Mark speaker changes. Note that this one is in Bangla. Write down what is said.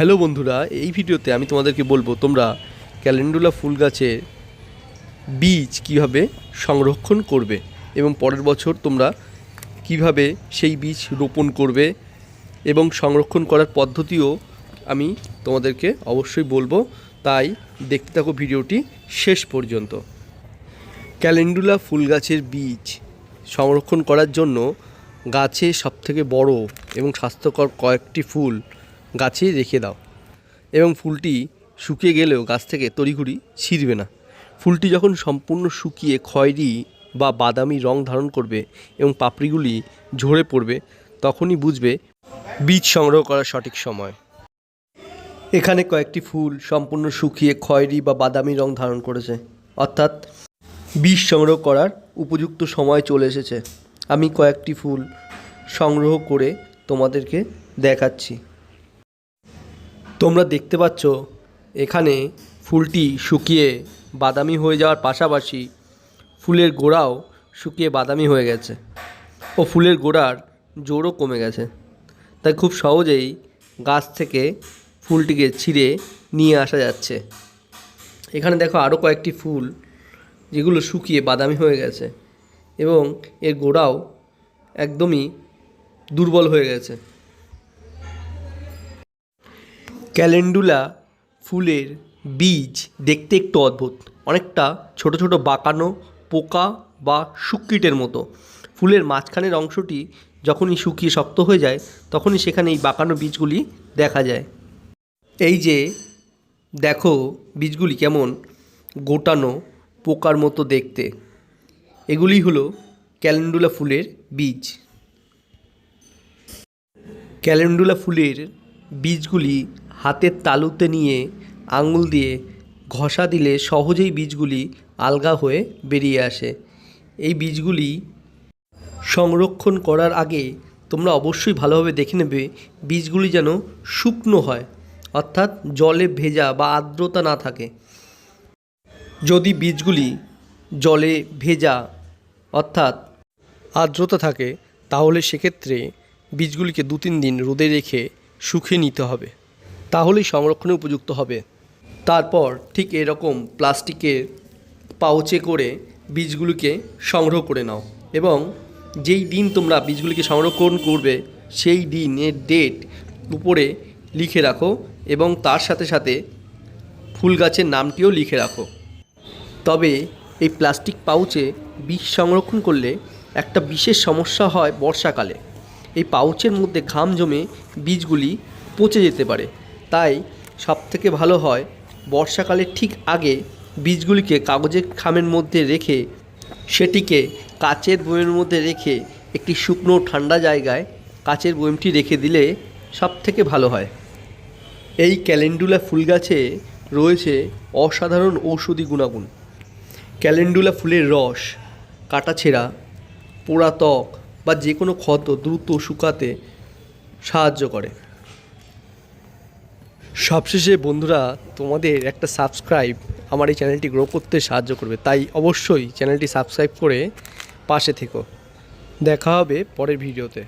Speaker 1: হ্যালো বন্ধুরা, এই ভিডিওতে আমি তোমাদেরকে বলবো তোমরা ক্যালেন্ডুলা ফুল গাছের বীজ কিভাবে সংরক্ষণ করবে এবং পরের বছর তোমরা কিভাবে সেই বীজ রোপণ করবে এবং সংরক্ষণ করার পদ্ধতিও আমি তোমাদেরকে অবশ্যই বলবো। তাই দেখতে থাকো ভিডিওটি শেষ পর্যন্ত। ক্যালেন্ডুলা ফুল গাছের বীজ সংরক্ষণ করার জন্য গাছে সবথেকে বড় এবং স্বাস্থ্যকর কয়েকটি ফুল গাছে রেখে দাও এবং ফুলটি শুকিয়ে গেলেও গাছ থেকে তড়িঘড়ি ছিঁড়বে না। ফুলটি যখন সম্পূর্ণ শুকিয়ে খয়েরি বা বাদামি রং ধারণ করবে এবং পাপড়িগুলি ঝরে পড়বে, তখনই বুঝবে বীজ সংগ্রহ করার সঠিক সময়। এখানে কয়েকটি ফুল সম্পূর্ণ শুকিয়ে খয়েরি বা বাদামি রং ধারণ করেছে, অর্থাৎ বীজ সংগ্রহ করার উপযুক্ত সময় চলে এসেছে। আমি কয়েকটি ফুল সংগ্রহ করে তোমাদেরকে দেখাচ্ছি। তোমরা দেখতে পাচ্ছ এখানে ফুলটি শুকিয়ে বাদামি হয়ে যাওয়ার পাশাপাশি ফুলের গোড়াও শুকিয়ে বাদামি হয়ে গেছে ও ফুলের গোড়ার জোরও কমে গেছে। তাই খুব সহজেই গাছ থেকে ফুলটিকে ছিঁড়ে নিয়ে আসা যাচ্ছে। এখানে দেখো আরও কয়েকটি ফুল যেগুলো শুকিয়ে বাদামি হয়ে গেছে এবং এর গোড়াও একদমই দুর্বল হয়ে গেছে। ক্যালেন্ডুলা ফুলের বীজ দেখতে একটু অদ্ভুত, অনেকটা ছোট ছোট বাঁকানো পোকা বা শুককিটের মতো। ফুলের মাঝখানের অংশটি যখনই শুকিয়ে শক্ত হয়ে যায় তখনই সেখানে এই বাঁকানো বীজগুলি দেখা যায়। এই যে দেখো বীজগুলি কেমন গোটানো পোকার মতো দেখতে, এগুলি হলো ক্যালেন্ডুলা ফুলের বীজ। ক্যালেন্ডুলা ফুলের বীজগুলি হাতের তালুতে নিয়ে আঙুল দিয়ে ঘষা দিলে সহজেই বীজগুলি আলগা হয়ে বেরিয়ে আসে। এই বীজগুলি সংরক্ষণ করার আগে তোমরা অবশ্যই ভালোভাবে দেখে নেবে বীজগুলি যেন শুকনো হয়, অর্থাৎ জলে ভেজা বা আর্দ্রতা না থাকে। যদি বীজগুলি জলে ভেজা অর্থাৎ আর্দ্রতা থাকে তাহলে সেক্ষেত্রে বীজগুলিকে 2-3 দিন রোদে রেখে শুকিয়ে নিতে হবে, তাহলেই সংরক্ষণে উপযুক্ত হবে। তারপর ঠিক এরকম প্লাস্টিকের পাউচে করে বীজগুলিকে সংগ্রহ করে নাও এবং যেই দিন তোমরা বীজগুলিকে সংরক্ষণ করবে সেই দিনের ডেট উপরে লিখে রাখো এবং তার সাথে সাথে ফুল গাছের নামটিও লিখে রাখো। তবে এই প্লাস্টিক পাউচে বীজ সংরক্ষণ করলে একটা বিশেষ সমস্যা হয় বর্ষাকালে। এই পাউচের মধ্যে ঘাম জমে বীজগুলি পচে যেতে পারে। তাই সবথেকে ভালো হয় বর্ষাকালের ঠিক আগে বীজগুলিকে কাগজের খামের মধ্যে রেখে সেটিকে কাচের বয়মের মধ্যে রেখে একটি শুকনো ঠান্ডা জায়গায় কাচের বয়মটি রেখে দিলে সবথেকে ভালো হয়। এই ক্যালেন্ডুলা ফুল গাছে রয়েছে অসাধারণ ঔষধি গুণাগুণ। ক্যালেন্ডুলা ফুলের রস কাটাছেঁড়া, পোড়া ত্বক বা যে কোনো ক্ষত দ্রুত শুকাতে সাহায্য করে। সবশেষে বন্ধুরা, তোমাদের একটা সাবস্ক্রাইব আমার এই চ্যানেলটি গ্রো করতে সাহায্য করবে, তাই অবশ্যই চ্যানেলটি সাবস্ক্রাইব করে পাশে থেকো। দেখা হবে পরের ভিডিওতে।